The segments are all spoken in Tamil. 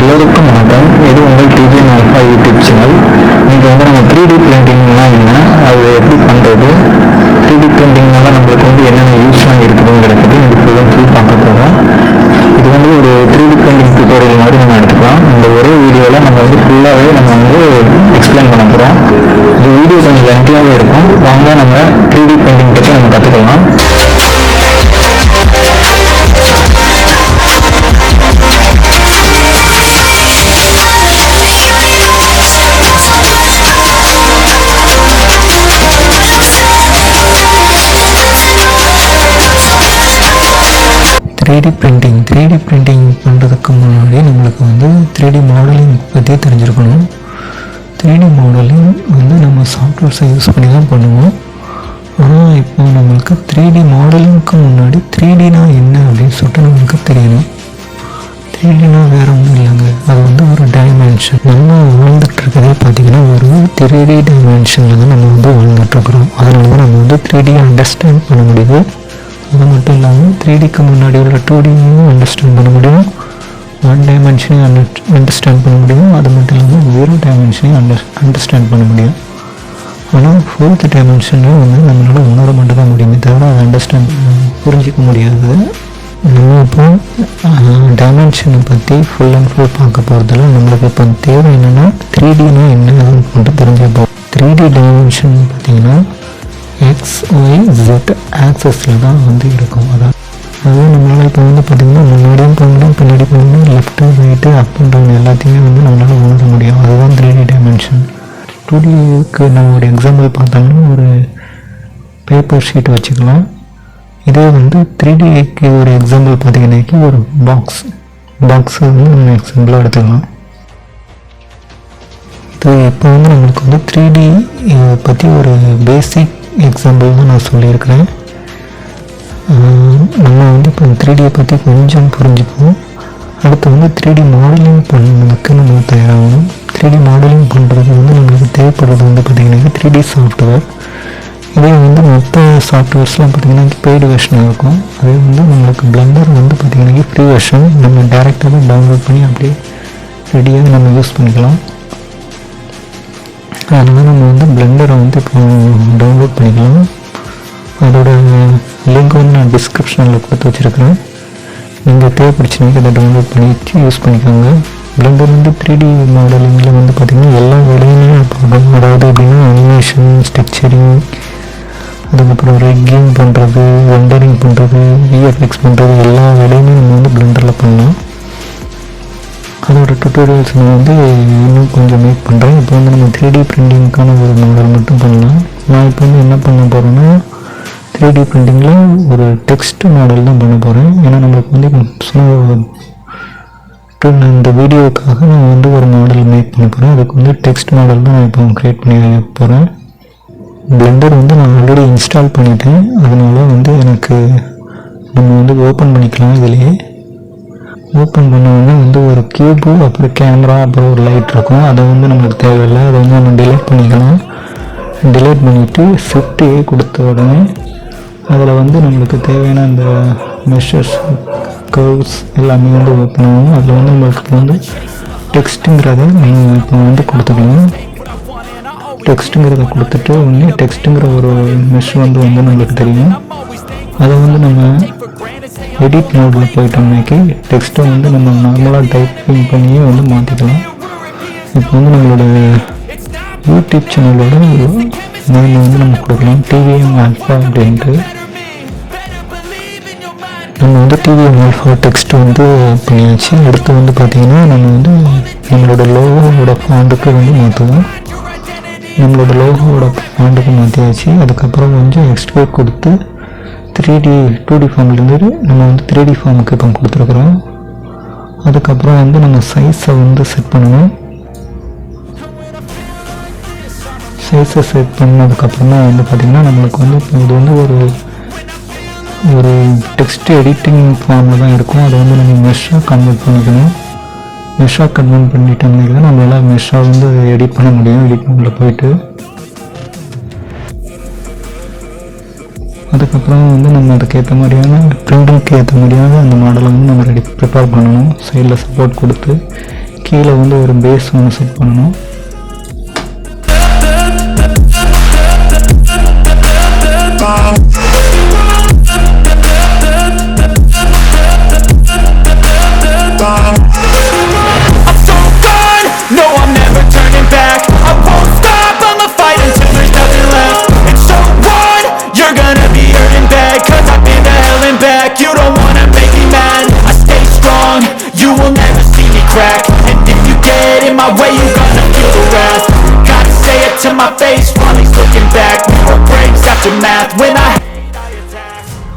எல்லோருக்கும் வணக்கம். இது உங்கள் டிஜிஎன் ஆல்ஃபா யூடியூப் சேனல். இங்கே வந்து நம்ம 3D பிரிண்டிங்னா என்ன, அது எப்படி பண்ணுறது, 3D பிரிண்டிங்னால நம்மளுக்கு வந்து என்னென்ன யூஸ்லாம் இருக்குதுங்கிறது இது ஃபுல் பார்க்க போகிறோம். இது வந்து ஒரு 3D பிரிண்டிங் டியூட்டோரியல் மாதிரி நம்ம எடுத்துக்கலாம். இந்த ஒரே வீடியோவில் நம்ம வந்து ஃபுல்லாகவே நம்ம வந்து எக்ஸ்பிளைன் பண்ண போகிறோம். இந்த வீடியோ கொஞ்சம் லென்த்தியாகவே இருக்கும். வாங்க நம்ம 3D பிரிண்டிங் பற்றி நம்ம கற்றுக்கலாம். 3D பிரிண்டிங் பண்ணுறதுக்கு முன்னாடி நம்மளுக்கு வந்து 3D மாடலிங் பற்றி தெரிஞ்சிருக்கணும். 3D மாடலிங் வந்து நம்ம சாஃப்ட்வேர்ஸை யூஸ் பண்ணி தான் பண்ணுவோம். ஆனால் இப்போ நம்மளுக்கு 3D மாடலிங்க்கு முன்னாடி 3Dனா என்ன அப்படின்னு சொல்லிட்டு நம்மளுக்கு தெரியணும். 3Dனா வேறு ஒன்றும் இல்லைங்க, அது வந்து ஒரு டைமென்ஷன். நம்ம வாழ்ந்துட்டுருக்கதே பார்த்திங்கன்னா ஒரு 3D டைமென்ஷனில் தான் நம்ம வந்து வாழ்ந்துட்டுருக்குறோம். அதனால தான் நம்ம வந்து 3D அண்டர்ஸ்டாண்ட் பண்ண முடியுது. அது மட்டும் இல்லாமல் 3Dக்கு முன்னாடி உள்ள 2Dயும் அண்டர்ஸ்டாண்ட் பண்ண முடியும், 1 டைமென்ஷனையும் அண்டர்ஸ்டாண்ட் பண்ண முடியும். அது மட்டும் இல்லாமல் 0 டைமென்ஷனையும் அண்டர்ஸ்டாண்ட் பண்ண முடியும். ஆனால் 4th டைமென்ஷனில் வந்து நம்மளால் உணர மட்டும் தான் முடியுமே தவிர அதை அண்டர்ஸ்டாண்ட் புரிஞ்சிக்க முடியாது. நம்ம இப்போ டைமென்ஷனை பற்றி ஃபுல் அண்ட் ஃபுல் பார்க்க போகிறதுல நம்மளுக்கு இப்போ தேவை என்னென்னா 3Dனா என்ன அதுன்னு மட்டும் தெரிஞ்சப்போ 3D டைமென்ஷன் பார்த்திங்கன்னா XYZ ஆக்சஸில் தான் வந்து இருக்கும். அதாவது நம்மளால் இப்போ வந்து பார்த்திங்கன்னா முன்னாடியும் போக முடியும், பின்னாடி போக முடியும், left right up and down எல்லாத்தையுமே வந்து நம்மளால் உணர முடியும். அதுதான் 3D டைமென்ஷன். 2Dக்கு நம்ம ஒரு எக்ஸாம்பிள் பார்த்தோம்னா ஒரு பேப்பர் ஷீட் வச்சுக்கலாம். இதே வந்து 3Dக்கு ஒரு எக்ஸாம்பிள் பார்த்திங்கன்னாக்கி ஒரு பாக்ஸ் வந்து நம்ம எக்ஸாம்பிளாக எடுத்துக்கலாம். இது இப்போ வந்து நம்மளுக்கு வந்து 3D பற்றி ஒரு பேசிக் எக்ஸாம்பிள் தான் நான் சொல்லியிருக்கிறேன். நம்ம வந்து இப்போ 3Dயை பற்றி கொஞ்சம் புரிஞ்சுப்போம். அடுத்து வந்து 3D மாடலிங் பண்ணுறதுக்கு நம்ம தயாராகணும். 3D மாடலிங் பண்ணுறது வந்து நம்மளுக்கு தேவைப்படுறது வந்து பார்த்திங்கன்னா 3D சாஃப்ட்வேர். இதே வந்து மற்ற சாஃப்ட்வேர்ஸ்லாம் பார்த்திங்கன்னா பெய்டு வெர்ஷனாக இருக்கும். அதே வந்து நம்மளுக்கு பிளெண்டர் வந்து பார்த்திங்கன்னா ஃப்ரீ வெர்ஷன். நம்ம டேரெக்டாகவே டவுன்லோட் பண்ணி அப்படியே ரெடியாக நம்ம யூஸ் பண்ணிக்கலாம். அதனால் நம்ம வந்து பிளெண்டரை வந்து இப்போ டவுன்லோட் பண்ணிக்கலாம். அதோட லிங்க் வந்து நான் டிஸ்கிரிப்ஷனில் கொடுத்து வச்சுருக்கிறேன். நீங்கள் தேவைப்படுச்சுனாக்கி அதை டவுன்லோட் பண்ணி யூஸ் பண்ணிக்கோங்க. பிளெண்டர் வந்து 3D மாடலிங்கில் வந்து பார்த்திங்கன்னா எல்லா வேலையுமே பார்க்கணும். அதாவது எப்படின்னா அனிமேஷன், ஸ்ட்ரக்சரிங், அதுக்கப்புறம் ரெக்கிங் பண்ணுறது, ரெண்டரிங் பண்ணுறது, விஎஃப்எக்ஸ் பண்ணுறது, எல்லா வேலையுமே நம்ம வந்து பிளெண்டரில் பண்ணலாம். அதோட டுட்டோரியல்ஸ் நான் வந்து இன்னும் கொஞ்சம் மேக் பண்ணுறேன். இப்போ வந்து நம்ம 3D பிரிண்டிங்க்கான ஒரு மாடல் மட்டும் பண்ணலாம். நான் இப்போ வந்து என்ன பண்ண போகிறேன்னா 3D பிரிண்டிங்கில் ஒரு டெக்ஸ்ட் மாடல் தான் பண்ண போகிறேன். ஏன்னா நம்மளுக்கு வந்து இந்த வீடியோவுக்காக நான் வந்து ஒரு மாடல் மேக் பண்ண போகிறேன். அதுக்கு வந்து டெக்ஸ்ட் மாடல் தான் நான் இப்போ க்ரியேட் பண்ணி போகிறேன். பிளெண்டர் வந்து நான் ஆல்ரெடி இன்ஸ்டால் பண்ணிட்டேன். அதனால் வந்து எனக்கு நம்ம வந்து ஓப்பன் பண்ணிக்கலாம். இதிலேயே ஓப்பன் பண்ணோடனே வந்து ஒரு கியூபு, அப்புறம் கேமரா, அப்புறம் ஒரு லைட் இருக்கும். அதை வந்து நம்மளுக்கு தேவையில்லை. அதை வந்து நம்ம டிலீட் பண்ணிக்கலாம். டிலீட் பண்ணிவிட்டு ஷிஃப்ட் A கொடுத்த உடனே அதில் வந்து நம்மளுக்கு தேவையான அந்த மெஷர்ஸ், கர்வ்ஸ் எல்லாமே வந்து ஓப்பன் ஆகும். அதில் வந்து நம்மளுக்கு வந்து டெக்ஸ்ட்டுங்கிறத நீங்கள் இப்போ வந்து கொடுத்துக்கலாம். டெக்ஸ்ட்டுங்கிறத கொடுத்துட்டு உடனே டெக்ஸ்ட்டுங்கிற ஒரு மெஷ் வந்து நம்மளுக்கு தெரியும். அதை வந்து நம்ம எடிட் மோடில் போயிட்டோம்னாக்கி டெக்ஸ்ட்டை வந்து நம்ம நார்மலாக டைப்பிங் பண்ணியே வந்து மாற்றிக்கலாம். இப்போ வந்து நம்மளோட யூடியூப் சேனலோட நேம் வந்து நம்ம கொடுக்கலாம், டிவிஎம் ஆல்ஃபா அப்படின்ட்டு. நம்ம வந்து டிவிஎம் ஆல்ஃபா டெக்ஸ்ட் வந்து பண்ணியாச்சு. அடுத்து வந்து பார்த்திங்கன்னா நம்ம வந்து நம்மளோட லோகோவோட ஃபாண்டுக்கு வந்து மாற்றுவோம். நம்மளோட லோகோவோட ஃபாண்டுக்கு மாற்றியாச்சு. அதுக்கப்புறம் கொஞ்சம் எக்ஸ்ட்ரேட் கொடுத்து 2D ஃபார்ம்லேருந்து நம்ம வந்து 3D ஃபார்முக்கு இப்போ கொடுத்துருக்குறோம். அதுக்கப்புறம் வந்து நம்ம சைஸை வந்து செட் பண்ணணும். சைஸை செட் பண்ணதுக்கப்புறம் தான் வந்து பார்த்திங்கன்னா நம்மளுக்கு வந்து இப்போ இது வந்து ஒரு டெக்ஸ்ட் எடிட்டிங் ஃபார்மில் தான் இருக்கும். அதை வந்து நம்ம மெஷ்ஷாக கன்வெர்ட் பண்ணிக்கணும். மெஷ்ஷாக கன்வெர்ட் பண்ணிட்டோம்னா தான் நம்மளால் மெஷ்ஷாக வந்து எடிட் பண்ண முடியும். எடிட் மோடில் போயிட்டு அதுக்கப்புறம் வந்து நம்ம அதுக்கேற்ற மாதிரியான பிரிண்டிங்க்கு ஏற்ற மாதிரியான அந்த மாடலை வந்து நம்ம ப்ரிப்பேர் பண்ணணும். சைடில் சப்போர்ட் கொடுத்து கீழே வந்து ஒரு பேஸ் ஒன்று செட் பண்ணணும்.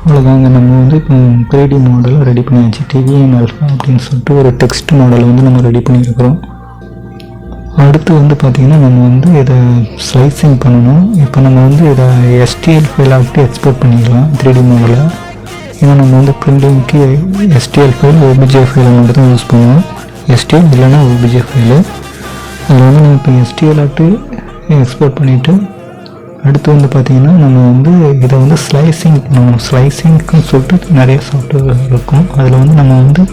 அவ்வளோதாங்க, நம்ம வந்து இப்போ 3D மாடலை ரெடி பண்ணியாச்சு. TVM Alpha அப்படின்னு சொல்லிட்டு ஒரு டெக்ஸ்ட் மாடலை வந்து நம்ம ரெடி பண்ணியிருக்கிறோம். அடுத்து வந்து பார்த்திங்கன்னா நம்ம வந்து இதை ஸ்லைசிங் பண்ணணும். இப்போ நம்ம வந்து இதை STL ஃபைலாகிட்டு எக்ஸ்போர்ட் பண்ணிக்கலாம் 3D மாடலை. ஏன்னா நம்ம வந்து பிரிண்டிங்க்கு STL ஃபைல் OBJ ஃபைலை மட்டும் தான் யூஸ் பண்ணுவோம். STL இல்லைன்னா OBJ ஃபைலு. அதில் வந்து நம்ம இப்போ STL ஆகிட்டு எக்ஸ்போர்ட் பண்ணிவிட்டு அடுத்து வந்து பார்த்திங்கன்னா நம்ம வந்து இதை வந்து ஸ்லைசிங் பண்ணணும். ஸ்லைசிங்க்குன்னு சொல்லிட்டு நிறைய சாஃப்ட்வேர் இருக்கும். அதில் வந்து நம்ம வந்து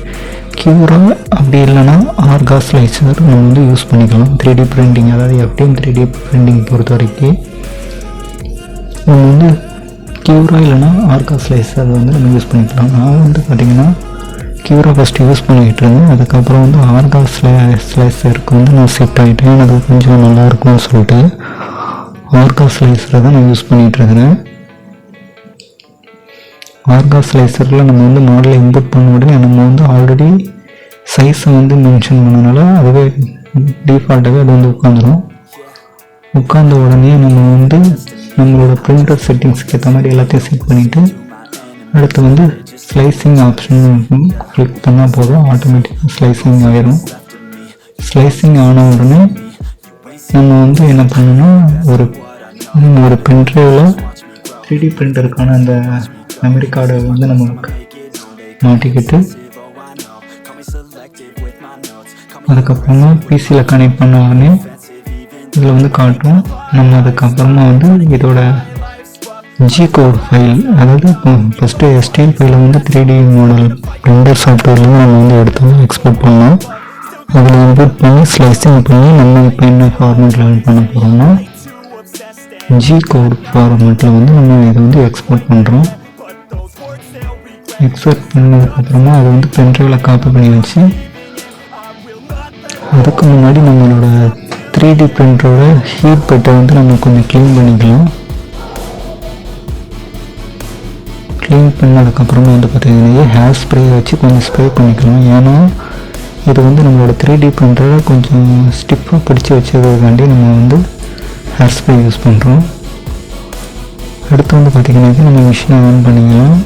கியூரா அப்படி இல்லைன்னா ஆர்கா ஸ்லைசர் நம்ம வந்து யூஸ் பண்ணிக்கலாம். 3D பிரிண்டிங், அதாவது FDM 3D பிரிண்டிங் பொறுத்த வரைக்கும் நம்ம வந்து கியூரா இல்லைன்னா ஆர்கா ஸ்லைசர் அதை வந்து நம்ம யூஸ் பண்ணிக்கலாம். நான் வந்து பார்த்திங்கன்னா கியூரா ஃபஸ்ட்டு யூஸ் பண்ணிகிட்டு இருந்தேன். அதுக்கப்புறம் வந்து ஆர்கா ஸ்லைசருக்கு வந்து நான் ஷிஃப்ட் ஆகிட்டேன். அது கொஞ்சம் நல்லாயிருக்கும்னு சொல்லிட்டு ஆர்கா ஸ்லைசரை தான் நான் யூஸ் பண்ணிகிட்ருக்கிறேன். ஆர்கா ஸ்லைசரில் நம்ம வந்து மாடலை இம்போர்ட் பண்ண உடனே நம்ம வந்து ஆல்ரெடி சைஸை வந்து மென்ஷன் பண்ணனால அதுவே டிஃபால்ட்டாகவே அது வந்து உட்காந்த உடனே நம்ம வந்து நம்மளோட பிரிண்டர் செட்டிங்ஸ்க்கு ஏற்ற மாதிரி எல்லாத்தையும் செட் பண்ணிவிட்டு அடுத்து வந்து ஸ்லைசிங் ஆப்ஷன் கிளிக் பண்ணால் போதும், ஆட்டோமேட்டிக்காக ஸ்லைசிங் ஆயிரும். ஸ்லைசிங் ஆன உடனே நம்ம வந்து என்ன பண்ணணும்னா ஒரு பென்ட்ரைவில் 3D பிரிண்டருக்கான அந்த மெமரி கார்டை வந்து நம்ம மாட்டிக்கிட்டு அதுக்கப்புறமா பிசியில் கனெக்ட் பண்ண உடனே இதில் வந்து காட்டும். நம்ம அதுக்கப்புறமா வந்து இதோட G-கோட் ஃபைல், அதாவது இப்போ ஃபஸ்ட்டு STL ஃபைலை வந்து 3D மாடல் பிரிண்டர் சாஃப்ட்வேர்லேருந்து நம்ம வந்து எடுத்து எக்ஸ்போர்ட் பண்ணோம். அதில் இம்போர்ட் பண்ணி ஸ்லைசிங் பண்ணி நம்ம இப்போ என்ன ஃபார்மேட்டில் பண்ண போகிறோம்னா G-கோட் ஃபார்மேட்டில் வந்து நம்ம இதை வந்து எக்ஸ்போர்ட் பண்ணுறோம். எக்ஸ்போர்ட் பண்ணதுக்கப்புறமா அதை வந்து பென்ட்ரைவில் காப்பி பண்ணி வச்சு அதுக்கு முன்னாடி நம்மளோட 3D பிரிண்டரோட ஹீட் பெட்டை வந்து நம்ம கொஞ்சம் க்ளீன் பண்ணிக்கலாம். க்ளீன் பண்ணதுக்கப்புறமா வந்து பார்த்திங்கன்னா ஹேர் ஸ்ப்ரே வச்சு கொஞ்சம் ஸ்ப்ரே பண்ணிக்கலாம். ஏன்னா இது வந்து நம்மளோட 3D பிரிண்டரை கொஞ்சம் ஸ்டிஃபாக பிடிச்சி வச்சதுக்காண்டி நம்ம வந்து ஹேர் ஸ்ப்ரே யூஸ் பண்ணுறோம். அடுத்து வந்து பார்த்திங்கன்னா நம்ம மிஷினை ஆன் பண்ணிக்கலாம்.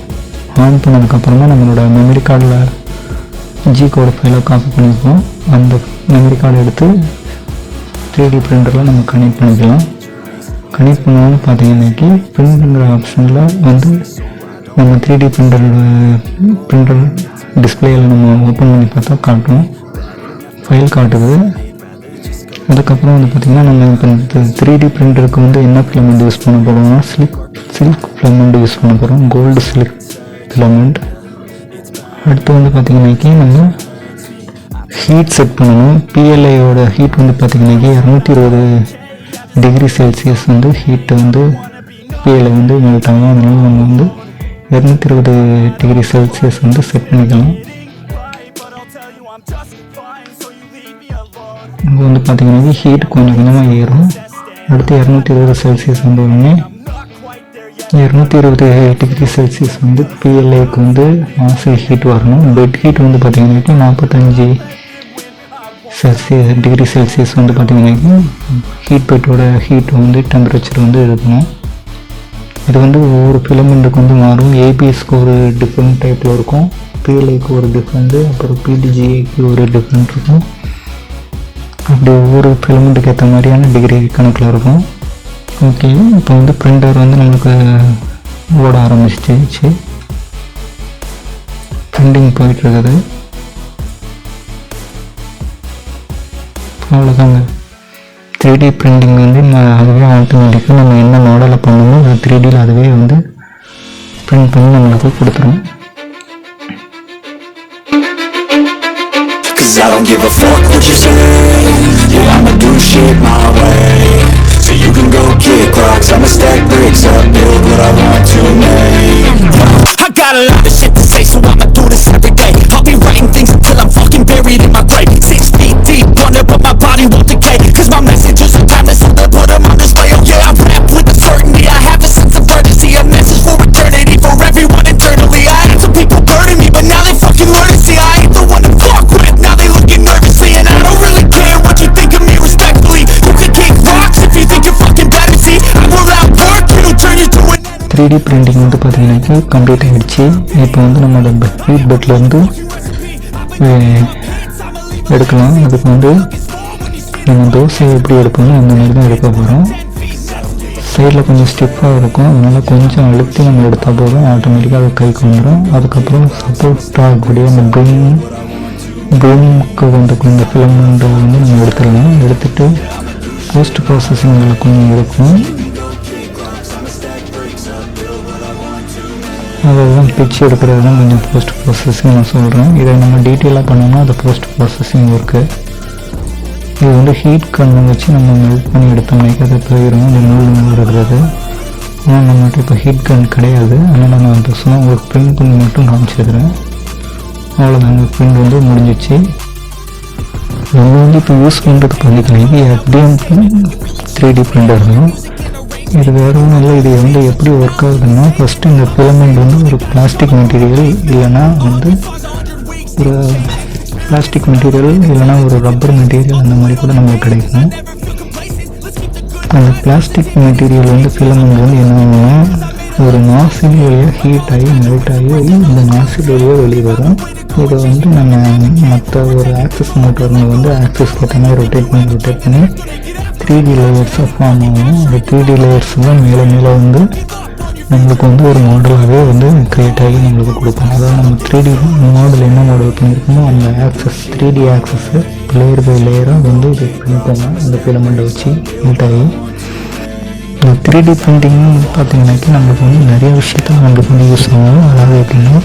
ஆன் பண்ணதுக்கப்புறமா நம்மளோட மெமரி கார்டில் G-கோட் ஃபைலை காப்பி பண்ணிப்போம். அந்த மெமரி கார்டை எடுத்து 3D பிரிண்டரில் நம்ம கனெக்ட் பண்ணிக்கலாம். கனெக்ட் பண்ணோன்னு பார்த்தீங்கன்னாக்கி பிரிண்டுங்கிற ஆப்ஷனில் வந்து நம்ம 3D பிரிண்டர் டிஸ்பிளேயில் நம்ம ஓப்பன் பண்ணி பார்த்தா காட்டும், ஃபைல் காட்டுது. அதுக்கப்புறம் வந்து பார்த்திங்கன்னா நம்ம இப்போ இந்த 3D பிரிண்டருக்கு வந்து என்ன ஃபிலமெண்ட் யூஸ் பண்ண போகிறோம்னா சில்க் ஃபிலமெண்ட் யூஸ் பண்ண போகிறோம், கோல்டு சில்க் ஃபிலமெண்ட். அடுத்து வந்து பார்த்திங்கனாக்கி நம்ம ஹீட் செட் பண்ணணும். PLAயோட ஹீட் வந்து பார்த்திங்கனாக்கி 220 டிகிரி செல்சியஸ் வந்து ஹீட்டை வந்து PLA வந்து மெல்ட் ஆகும். அதனால் நம்ம வந்து 220 டிகிரி செல்சியஸ் வந்து செட் பண்ணிக்கலாம். இங்கே வந்து பார்த்திங்கன்னா ஹீட் கொஞ்சம் கொஞ்சமாக ஏறும். அடுத்து 220 செல்சியஸ் வந்து உடனே 220 டிகிரி செல்சியஸ் வந்து PLAக்கு வந்து மாசு ஹீட் வரணும். பெட் ஹீட் வந்து பார்த்திங்கன்னாக்கி 45 டிகிரி செல்சியஸ் வந்து பார்த்திங்கன்னாக்கி ஹீட் பெட்டோட ஹீட் வந்து டெம்பரேச்சர் வந்து இருக்கணும். இது வந்து ஒவ்வொரு ஃபிலமெண்ட்டுக்கு வந்து மாறும். ABSக்கு ஒரு டிஃப்ரெண்ட் டைப்பில் இருக்கும், PLAக்கு ஒரு டிஃப்ரெண்ட்டு, அப்புறம் PDGAக்கு ஒரு டிஃப்ரெண்ட் இருக்கும். அப்படி ஒவ்வொரு ஃபிலமெண்ட்டுக்கு ஏற்ற மாதிரியான டிகிரி கணக்கில் இருக்கும். ஓகே, இப்போ வந்து பிரிண்டர் வந்து நம்மளுக்கு ஓட ஆரம்பிச்சிச்சு, பிரிண்டிங் போயிட்டுருக்குது. அவ்வளோதாங்க, 3D பிரிண்டிங் வந்து அதுவே ஆட்டோமேட்டிக்காக நம்ம என்ன மாடலை பண்ணணுமோ அது 3Dயில் அதுவே வந்து பிரிண்ட் பண்ணி நம்மளுக்கு கொடுத்துரும். don't give a fuck what you say. Yeah, I'ma do shit my way. So you can go kick rocks, I'ma stack bricks up, build what I want to make. I got a lot of shit to say, so I'ma do this every day. I'll be writing things until I'm fucking buried in my grave. 6 feet deep under, but my body won't decay. Cause my messages are timeless, so they'll put them on display. Oh yeah, I rap with a certainty, I have a sense of urgency. A message for eternity, for everyone internally. I had some people burning me, but now they fucking learn to see I ain't the one to fuck with. Now they looking nervously, and I don't really care what you think of me respectfully. You can kick rocks if you think you're fucking better. See, I will outwork you, turn you to an 3D printing வந்து பார்த்தீங்கன்னாக்கா கம்ப்ளீட் ஆகிடுச்சு. இப்போ வந்து நம்ம அந்த ஹீட் பெட்டில் வந்து எடுக்கலாம். அதுக்கு வந்து நம்ம தோசை எப்படி எடுப்போமோ அந்த மாதிரி தான் எடுக்க போகிறோம். சைடில் கொஞ்சம் ஸ்டிஃபாக இருக்கும், அதனால் கொஞ்சம் அழுத்தி நம்ம எடுத்தால் போதும், ஆட்டோமேட்டிக்காக அது கைக்கு வந்துடும். அதுக்கப்புறம் சப்போர்ட்டாக இருக்கக்கூடிய அந்த ப்ரூமுக்கு வந்து இந்த ஃபிலமெண்ட்டை வந்து நம்ம எடுத்துடலாம். எடுத்துகிட்டு போஸ்ட் ப்ராசஸிங்கில் கொஞ்சம் இருக்கும், அதெல்லாம் பிச்சு எடுக்கிறது தான் கொஞ்சம் போஸ்ட் ப்ராசஸிங் நான் சொல்கிறேன். இதை நம்ம டீட்டெயிலாக பண்ணோம்னா அது போஸ்ட் ப்ராசஸிங் ஒர்க்கு. இது வந்து ஹீட் கண்ணை வச்சு நம்ம மெல்ட் பண்ணி எடுத்தோம்னாக்கா அது போயிடும், இந்த நூல் இருக்கிறது. ஆனால் நம்மகிட்ட இப்போ ஹீட் கன் கிடையாது, அதனால் நான் அந்த சும்மா ஒரு பிரிண்ட் பண்ணி மட்டும் காமிச்சிருக்கிறேன். அவ்வளோதாங்க, பிரிண்ட் வந்து முடிஞ்சிச்சு. நம்ம வந்து இப்போ யூஸ் பண்ணுறது பார்த்தீங்கன்னா FDM 3D பிரிண்டர் தான். இது வேறு ஒன்றும் இல்லை. இது வந்து எப்படி ஒர்க் ஆகுதுன்னா, ஃபஸ்ட்டு இந்த ஃபிலமெண்ட் வந்து ஒரு பிளாஸ்டிக் மெட்டீரியல் இல்லைன்னா வந்து ஒரு பிளாஸ்டிக் மெட்டீரியல் இல்லைனா ஒரு ரப்பர் மெட்டீரியல் அந்த மாதிரி கூட நமக்கு கிடைக்கும். அந்த பிளாஸ்டிக் மெட்டீரியல் வந்து ஃபிலமெண்ட் வந்து என்னன்னா ஒரு நாசில் வழியாக ஹீட் ஆகி மெல்ட் ஆகி இந்த நாசில் வழியாக வெளியே வரும். இதை வந்து நம்ம மற்ற ஒரு ஆக்சஸ் மோட்டர்னு வந்து ஆக்சஸ் பார்த்தோன்னா ரொட்டேட் பண்ணி 3D லேயர்ஸாக ஃபார்ம் ஆகும். அந்த 3D லேயர்ஸ் தான் மேலே மேலே வந்து நம்மளுக்கு வந்து ஒரு மாடலாகவே வந்து க்ரியேட் ஆகி நம்மளுக்கு கொடுக்கும். அதாவது நம்ம 3D மாடல் என்ன மாடல் பண்ணியிருக்கோமோ அந்த access 3D Access layer by லேயராக வந்து இது பண்ணிக்கோங்க. அந்த ஃபிலமெண்ட்டை வச்சு மெல்ட் ஆகி இந்த 3D பிரிண்டிங் பார்த்தீங்கன்னாக்கி நம்மளுக்கு வந்து நிறைய விஷயத்தில் நம்மளுக்கு வந்து யூஸ் ஆகும். அதாவது எப்படின்னா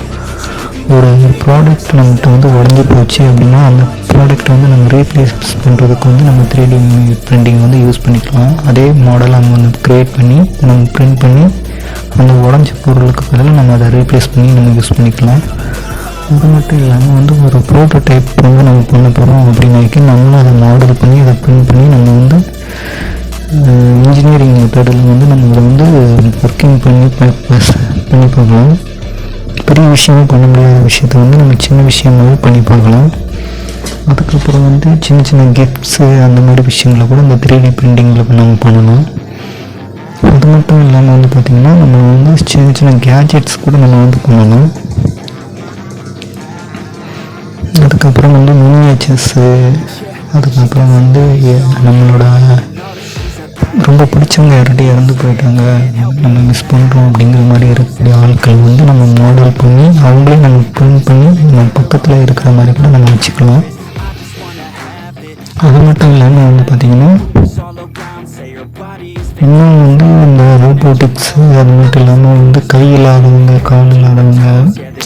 ஒரு ப்ராடக்ட் நம்மகிட்ட வந்து உடஞ்சி போச்சு அப்படின்னா அந்த ப்ராடக்ட் வந்து நம்ம ரீப்ளேஸ் பண்ணுறதுக்கு வந்து நம்ம 3D பிரிண்டிங் வந்து யூஸ் பண்ணிக்கலாம். அதே மாடல் நம்ம வந்து க்ரியேட் பண்ணி நம்ம பிரிண்ட் பண்ணி அந்த உடஞ்ச பொருளுக்கு பதிலாக நம்ம அதை ரீப்ளேஸ் பண்ணி நம்ம யூஸ் பண்ணிக்கலாம். அது மட்டும் இல்லாமல் வந்து ஒரு ப்ரோட்டோடைப் வந்து நம்ம பண்ண போகிறோம் அப்படின்னாக்கி நம்மளும் அதை மாடல் பண்ணி அதை பிரிண்ட் பண்ணி நம்ம வந்து இன்ஜினியரிங் மெத்தடில் வந்து நம்ம இதை வந்து ஒர்க்கிங் பண்ணி பார்க்கலாம். பெரிய விஷயமும் பண்ண முடியாத விஷயத்தை வந்து நம்ம சின்ன விஷயமாகவும் பண்ணி பார்க்கலாம். அதுக்கப்புறம் வந்து சின்ன சின்ன கிஃப்ட்ஸு அந்த மாதிரி விஷயங்களை கூட இந்த 3D பிரிண்டிங்கில் நம்ம பண்ணலாம். அது மட்டும் இல்லாமல் வந்து பார்த்திங்கன்னா நம்ம வந்து சின்ன சின்ன கேஜெட்ஸ் கூட நம்ம வந்து பண்ணலாம். அதுக்கப்புறம் வந்து மினியேச்சர்ஸு, அதுக்கப்புறம் வந்து நம்மளோட ரொம்ப பிடிச்சவங்க யார்கிட்டையும் இறந்து போயிட்டாங்க, நம்ம மிஸ் பண்ணுறோம் அப்படிங்கிற மாதிரி இருக்கக்கூடிய ஆட்கள் வந்து நம்ம மாடல் பண்ணி அவங்களே நம்ம பிரிண்ட் பண்ணி நம்ம பக்கத்தில் இருக்கிற மாதிரி கூட நம்ம வச்சுக்கலாம். அது மட்டும் இல்லாமல் வந்து பார்த்திங்கன்னா இன்னும் வந்து இந்த ரோபோட்டிக்ஸு அது மட்டும் இல்லாமல் வந்து கை இல்லாதவங்க கால் இல்லாதவங்க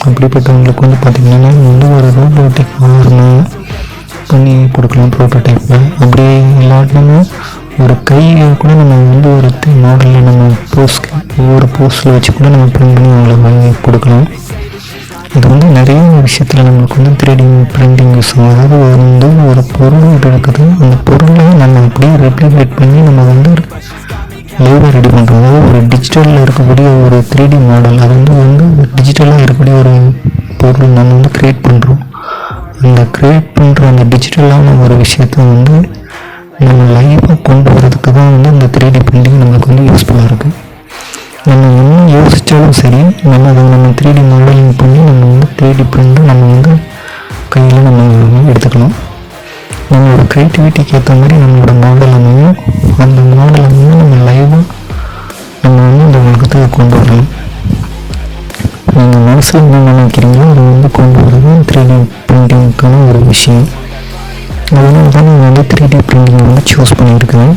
அப்படிப்பட்டவங்களுக்கு வந்து பார்த்திங்கன்னா வந்து ஒரு ரோபோட்டிக் ஆர்மு பண்ணி கொடுக்கலாம் ப்ரோட்டோடைப்பில். அப்படி இல்லாட்டினா ஒரு கையை கூட நம்ம வந்து ஒரு மாடலில் நம்ம ஒவ்வொரு போஸ்டில் வச்சு கூட நம்ம பிரிண்ட் பண்ணி அவங்கள வாங்கி கொடுக்கலாம். இது வந்து நிறைய விஷயத்தில் நம்மளுக்கு வந்து 3D பிரிண்டிங் யூஸ் ஆகும். அதாவது வந்து ஒரு பொருள் இருக்குது, அந்த பொருளை நம்ம அப்படியே ரெப்ளிகேட் பண்ணி நம்ம வந்து லைவாக ரெடி பண்ணுறோம். அதாவது ஒரு டிஜிட்டலில் இருக்கக்கூடிய ஒரு 3D மாடல், அது வந்து டிஜிட்டலாக இருக்கக்கூடிய ஒரு பொருள் நம்ம வந்து க்ரியேட் பண்ணுறோம். அந்த க்ரியேட் பண்ணுற அந்த டிஜிட்டலான ஒரு விஷயத்த வந்து நம்ம லைவாக கொண்டு வரதுக்கு தான் வந்து இந்த 3D பிரிண்டிங் நம்மளுக்கு வந்து யூஸ்ஃபுல்லாக இருக்குது. நம்ம என்ன யோசித்தாலும் சரி நம்ம அதை நம்ம 3D மாடலிங் பண்ணி நம்ம வந்து 3D பிரிண்டை நம்ம வந்து கையில் நம்ம எடுத்துக்கலாம். நம்மளோட க்ரியேட்டிவிட்டிக்கு ஏற்ற மாதிரி நம்மளோட மாடல் அமையும். அந்த மாடல் அமையும் நம்ம லைவாக நம்ம வந்து இந்த உலகத்துக்கு கொண்டு வரலாம். நீங்கள் மனசில் என்ன நினைக்கிறீங்களோ அதை வந்து கொண்டு வரது 3D பிரிண்டிங்க்கான ஒரு விஷயம். அதனால தான் நான் வந்து 3D பிரிண்டிங் வந்து சூஸ் பண்ணியிருக்கிறேன்.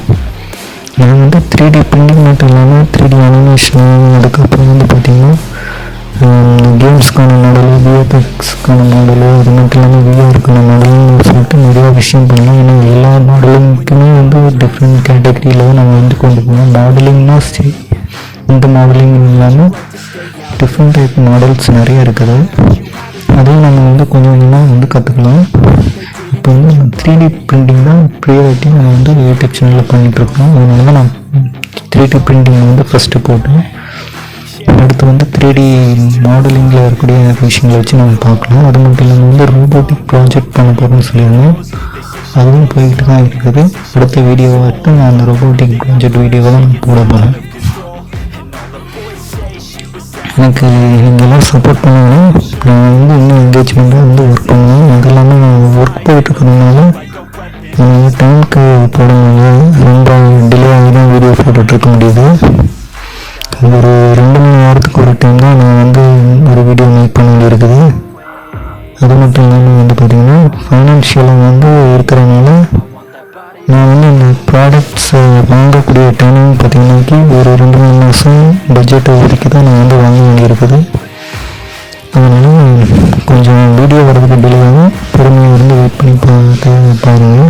நான் வந்து 3D பிரிண்டிங் மட்டும் இல்லாமல் 3D அனிமேஷன், அதுக்கப்புறம் வந்து பார்த்திங்கன்னா கேம்ஸ்க்கான மாடலு, விஎஃப்எக்ஸ்க்கான மாடலு, அது மட்டும் இல்லாமல் விஆருக்கான மாடல்னு சொல்லிட்டு நிறையா விஷயம் பண்ணலாம். ஏன்னா எல்லா மாடலிங்க்குமே வந்து டிஃப்ரெண்ட் கேட்டகரியில் தான் நம்ம வந்து கொண்டு போகணும். மாடலிங்னா சரி, இந்த மாடலிங் இல்லாமல் டிஃப்ரெண்ட் டைப் மாடல்ஸ் நிறைய இருக்குது. அதையும் நம்ம வந்து கொஞ்சம் கொஞ்சமாக வந்து கற்றுக்கலாம். இப்போ வந்து நம்ம 3D பிரிண்டிங் தான் ப்ரியாரிட்டி நம்ம வந்து யூடியூப் சேனலில் பண்ணிகிட்ருக்கோம். அதனால தான் நான் 3D பிரிண்டிங் வந்து ஃபஸ்ட்டு போட்டேன். அடுத்து வந்து 3D மாடலிங்கில் இருக்கக்கூடிய விஷயங்களை வச்சு நம்ம பார்க்கலாம். அது மட்டும் இல்லாமல் வந்து ரோபோட்டிக் ப்ராஜெக்ட் பண்ண போகிறோம்னு சொல்லியிருந்தேன். அதுவும் போய்கிட்டு தான் இருக்குது. அடுத்த வீடியோவாக நான் அந்த ரோபோட்டிக் ப்ராஜெக்ட் வீடியோவை தான் நான் போட போகிறேன். எனக்கு நீங்கள் எல்லாம் சப்போர்ட் பண்ணுவேன். நான் வந்து இன்னும் என்கேஜ்மெண்ட்டாக வந்து ஒர்க் பண்ணுவேன். அது இல்லாமல் நான் ஒர்க் போயிட்டுருக்கறதுனால டைமுக்கு போடும்போது ரொம்ப டிலே ஆகி தான் வீடியோ போட்டுட்ருக்க முடியுது. ஒரு 2 மணி நேரத்துக்கு ஒரு டைம் தான் நான் வந்து ஒரு வீடியோ மேக் பண்ண வேண்டியிருக்குது. அது மட்டும் இல்லாமல் வந்து பார்த்திங்கன்னா ஃபைனான்ஷியலாக வந்து இருக்கிறதுனால நான் வந்து இந்த ப்ராடக்ட்ஸை வாங்கக்கூடிய டைமிங் பார்த்திங்கனாக்கி ஒரு 2-3 மாதம் பட்ஜெட்டை ஒதுக்கி தான் நான் வந்து வாங்க வேண்டியிருக்குது. அதனால் கொஞ்சம் வீடியோ வரதுக்கு டிலே ஆகும். பொறுமையாக இருந்து வெயிட் பண்ணி பாருங்கள்.